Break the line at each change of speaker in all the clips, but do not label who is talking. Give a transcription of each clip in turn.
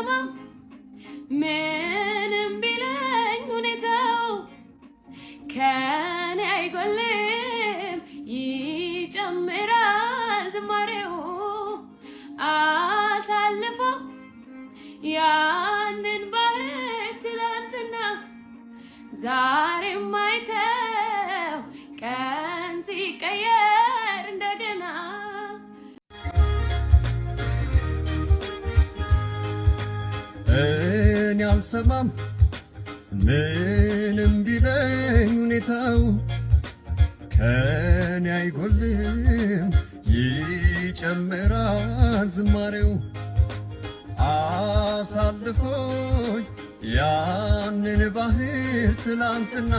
አልሰማም ምንም ቢለኝ ሁኔታው ከኔ አይጎልም ይጨምራል ዝማሬው አሳልፎ ያንን ባህር ትላንትና ዛሬም አይተው ቀን ሲቀየር እንደገና
እኔ አልሰማም ምንም ቢለኝ ሁኔታው ከኔ አይጎልም ይጨምራል ዝማሬው አሳልፎኝ ያንን ባህር ትላንትና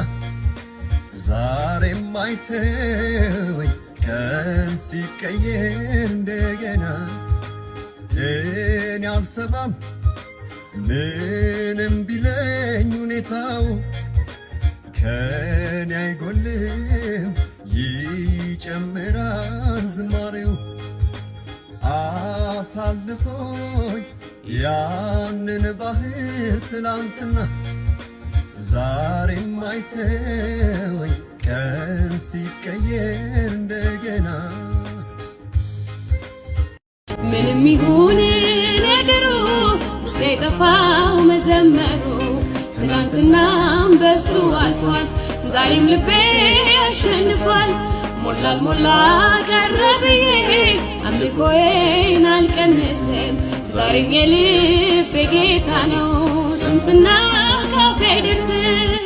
ዛሬም አይተወኝ ቀን ሲቀየር እንደገና እኔ አልሰማም ምንም ቢለኝ ሁኔታው ከኔ አይጎልም ይጨምራል ዝማሬው አሳልፎኝ ያንን ባህር ትላንትና ዛሬም አይተወኝ ቀን ሲቀየር እንደገና
ምንም ይሁን ነገሩ ውስጤ ጠፋው መዘመሩ ትላንትናም በሱ አልፏል ዛሬም ልቤ ያሸንፏል ሞላል ሞላ ቀረ ብዬ አምልኮዬን አልቀንስም ዛሬም የልቤ ጌታ ነው ስንፍና ካፌ አይደርስም